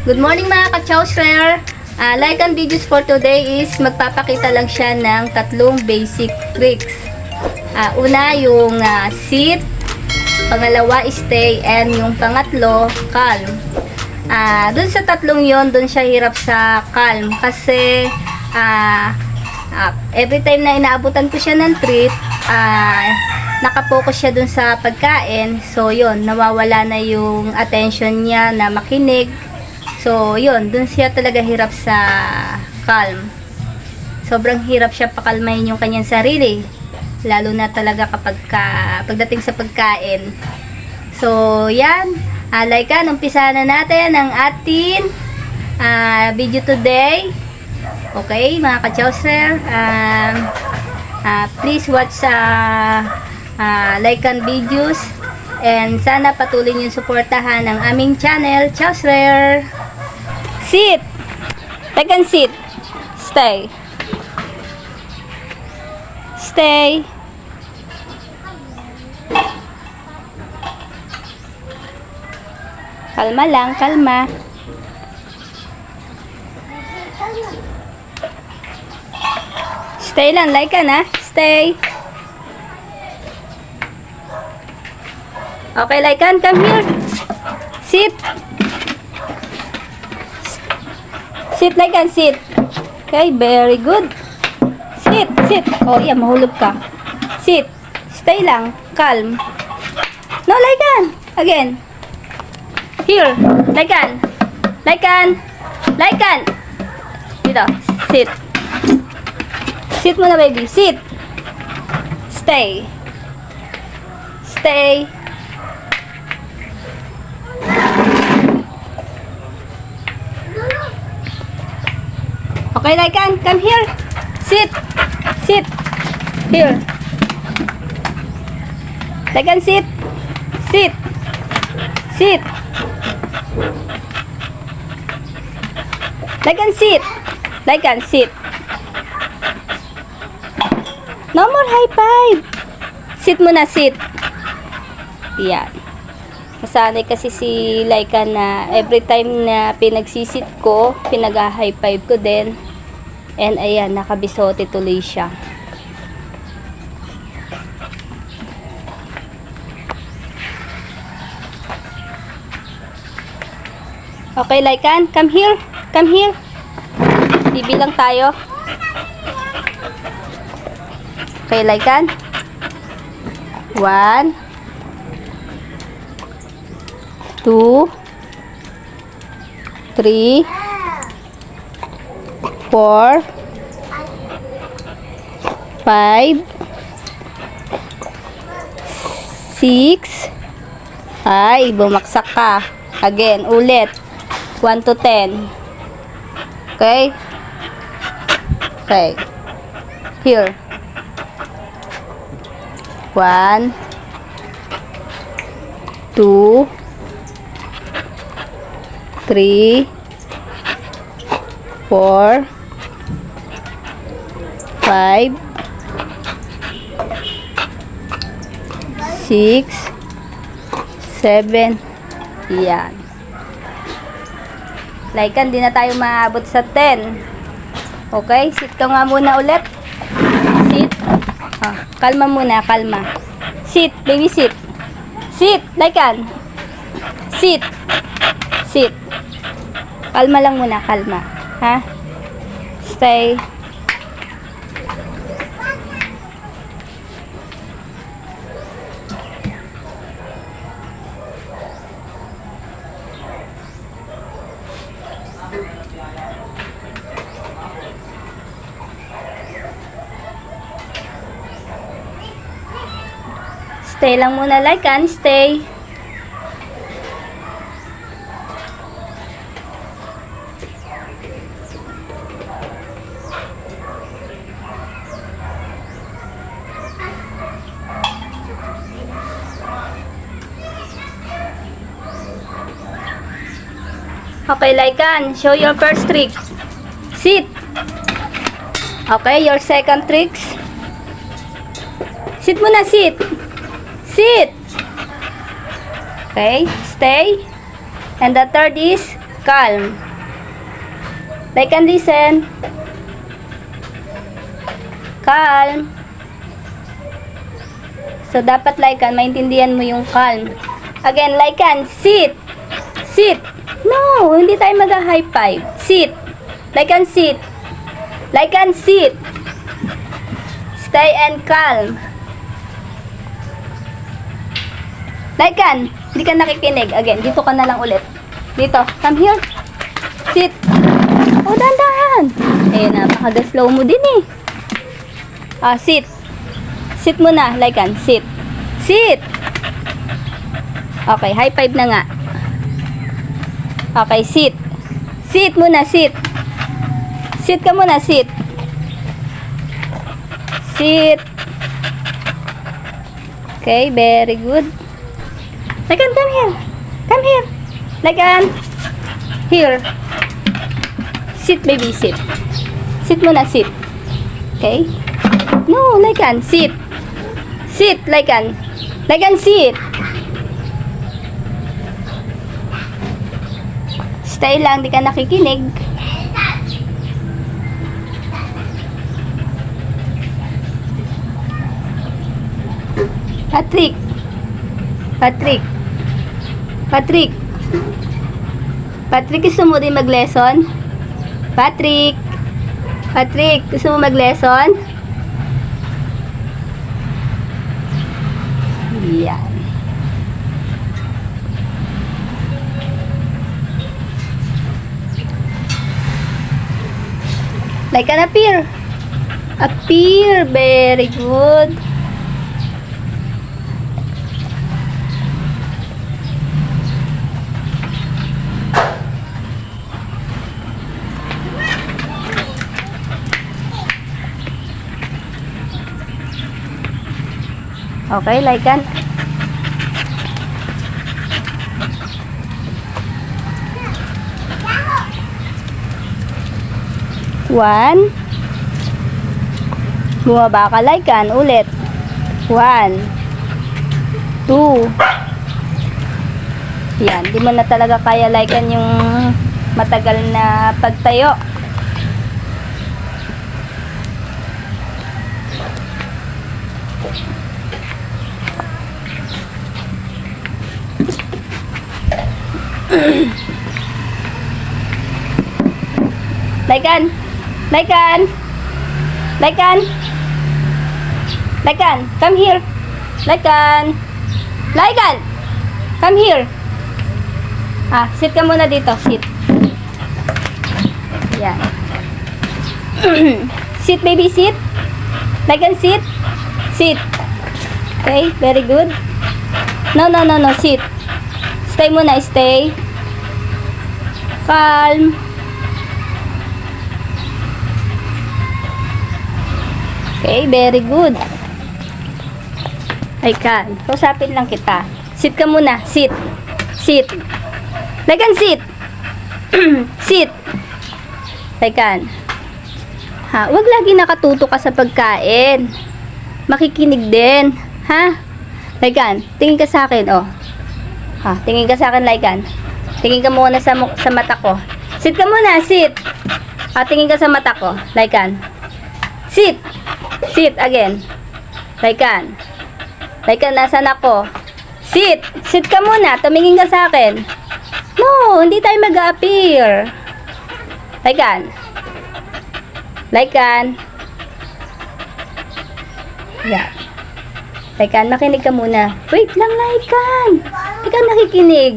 Good morning mga ka-chowser! Like and videos for today is magpapakita lang siya ng tatlong basic tricks. Una yung sit, pangalawa stay, and yung pangatlo calm. Dun sa tatlong yon, dun siya hirap sa calm kasi every time na inaabutan ko siya ng treat, nakapokus siya dun sa pagkain. So yun, nawawala na yung attention niya na makinig. So yun, dun siya talaga hirap sa calm. Sobrang hirap siya pakalmahin yung kanyang sarili, lalo na talaga kapag pagdating sa pagkain. So yan, like umpisa na natin ang ating video today. Okay mga ka-chowser, please watch like and videos, and sana patuloy niyong suportahan ang aming channel, Chowser. Sit! Like and sit. Stay. Stay. Kalma lang, kalma. Stay lang, like na. Stay. Okay, Laikan, come here. Sit. Sit, Laikan, sit. Okay, very good. Sit, sit. Oh, yeah, mahulog ka. Sit. Stay lang, calm. No, Laikan. Again. Here, Laikan. Laikan. Laikan. Dito, sit. Sit muna, baby. Sit. Stay. Stay. Okay, Laikan, come here. Sit. Sit. Here. Laikan, sit. Sit. Sit. Laikan, sit. Laikan, sit. No more high five. Sit muna, sit. Yan. Masanay kasi si Laikan na every time na pinagsisit ko, pinag-high five ko din. And ayan, nakabisote tuloy siya. Okay, Laikan, come here. Come here. Bibilang tayo. Okay, Laikan. 1, 2, 3, 4, 5, 6. Ay, bumaksak ka. Again, ulit. 1 to 10. Okay? Okay. Here. 1, 2, 3, 4, 5, 6, 7. Yan. Laikan, di na tayo maabot sa 10. Okay, sit ka nga muna ulit. Sit. Kalma muna, kalma. Sit, baby, sit. Sit, Laikan. Sit. Sit. Kalma lang muna, kalma. Ha? Stay. Stay lang muna, Laikan. Stay. Okay, Laikan, show your first trick. Sit. Okay, your second tricks. Sit muna, sit. Sit. Okay, stay. And the third is calm. Like and listen. Calm. So, dapat like and maintindihan mo yung calm. Again, like and sit. Sit. No, hindi tayo mag-high five. Sit. Like and sit. Like and sit. Stay and calm. Like and, hindi ka nakikinig. Again, dito ka na lang ulit. Dito, come here. Sit. Oh, dahan-dahan. Eh, napaka-slow mo din eh. Sit. Sit muna, like and sit. Sit. Okay, high five na nga. Okay, sit. Sit muna, sit. Sit ka muna, sit. Sit. Okay, very good. Like and come here. Come here. Like and here. Sit, baby, sit. Sit muna, sit. Okay? No, like and sit. Sit, like and sit. Stay lang, di ka nakikinig. Patrick. Patrick. Patrick. Patrick, gusto mo din mag-lesson? Patrick. Patrick, gusto mo mag-lesson? Yan. Like an appear. Appear. Very good. Okay, like an. One. Bumaba ka, like an. Ulit. 1, 2. Yan, di mo na talaga kaya like an yung matagal na pagtayo. Like an. Like an. Like an. Like an. Come here. Like an. Like an. Come here. Sit ka muna dito. Sit. Yan. Sit, baby, sit. Like an, sit. Sit. Okay, very good. No, no, no, no. Sit. Stay muna, stay. Calm. Okay, very good. I can. Kausapin lang kita. Sit ka muna. Sit. Sit. Like an, sit. Sit. Like an. Wag lagi nakatuto ka sa pagkain. Makikinig din. Ha? Like an. Tingin ka sa akin, oh. Tingin ka sa akin, like an. Tingin ka muna sa mata ko. Sit ka muna, sit. Tingin ka sa mata ko, like an. Sit. Sit again. Like an. Like an, nasan ako? Sit. Sit ka muna. Tumingin ka sa akin. No, hindi tayo mag-appear. Like an. Like an. Yeah. Like an, makinig ka muna. Wait lang, like an. Hindi ka nakikinig.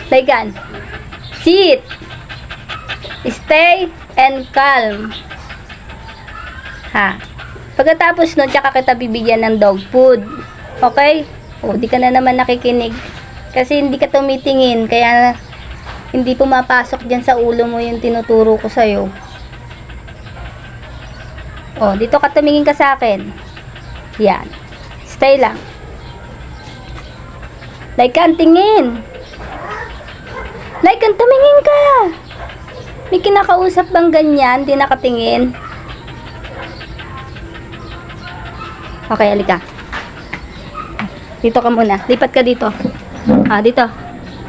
Like an. Sit. Stay and calm. Pagkatapos nun, tsaka kita bibigyan ng dog food. Okay? Di ka na naman nakikinig. Kasi hindi ka tumitingin. Kaya hindi pumapasok dyan sa ulo mo yung tinuturo ko sa'yo. Dito ka tumingin ka sa akin. Yan. Stay lang. Like an, tingin. Like an, tumingin ka. May kinakausap bang ganyan? Di nakatingin. Okay, alika. Dito ka muna. Lipat ka dito. Dito.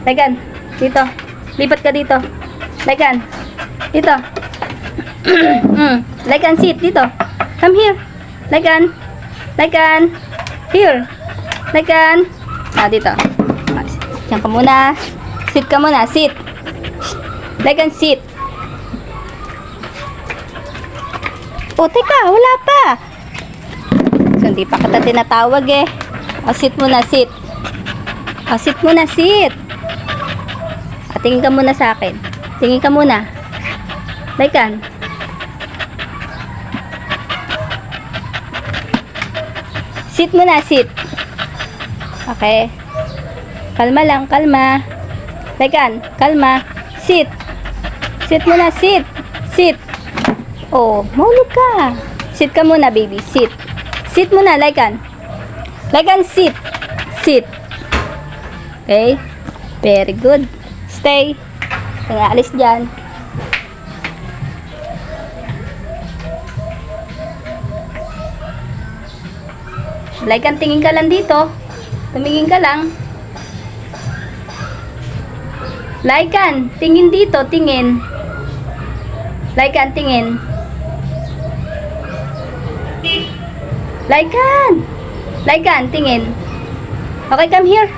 Like an, dito. Lipat ka dito. Lycan. Dito. Lycan, sit dito. Come here. Lycan. Lycan. Here. Lycan. Dito. Diyan ka muna. Sit ka muna. Sit. Lycan, sit. Oh, teka. Wala pa. So, hindi pa kita tinatawag eh. Sit muna. Sit. Sit muna. Sit. Tingin ka muna sa akin. Tingin ka muna. Lycan. Sit muna, sit. Okay. Kalma lang, kalma. Lycan, kalma. Sit. Sit muna, sit. Sit. Oh, mahulog ka. Sit ka muna, baby. Sit. Sit muna, Lycan. Lycan, sit. Sit. Okay. Very good. Stay. Kaya alis dyan. Lycan, tingin ka lang dito. Tumingin ka lang. Lycan, tingin dito. Tingin. Lycan, tingin. Lycan. Lycan, tingin. Okay, come here.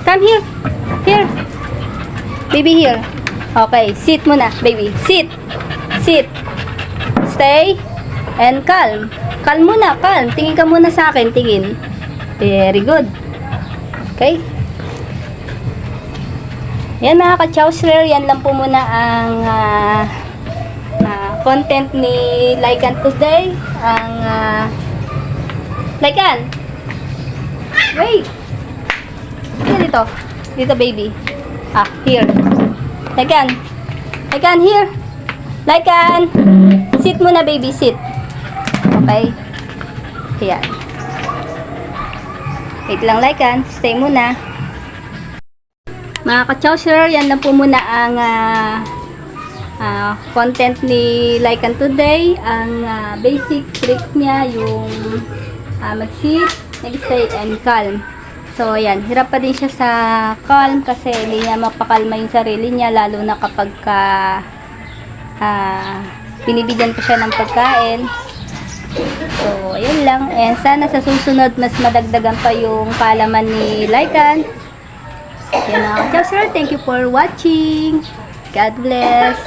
Come here. Here. Baby, here. Okay, sit muna, baby. Sit. Sit. Stay. And calm. Calm muna, calm. Tingin ka muna sa akin, tingin. Very good. Okay. Yan mga ka-chowser, yan lang po muna ang content ni Lycan today. Ang Lycan. Wait. Dito. Dito, baby. Here. Lycan. Lycan, here. Lycan. Sit muna, baby. Sit. Okay. Ayan. Wait lang, Lycan. Stay muna. Mga ka-chowser, yan na po muna ang content ni Lycan today. Ang basic trick niya, yung mag-sit, nag-stay, and calm. So, ayan, hirap pa din siya sa calm kasi hindi niya mapakalma yung sarili niya, lalo na kapag binibigyan ko siya ng pagkain. So, ayun lang. And sana sa susunod, mas madagdagan pa yung kaalaman ni Lycan. Yan na. Ciao, sir. Thank you for watching. God bless.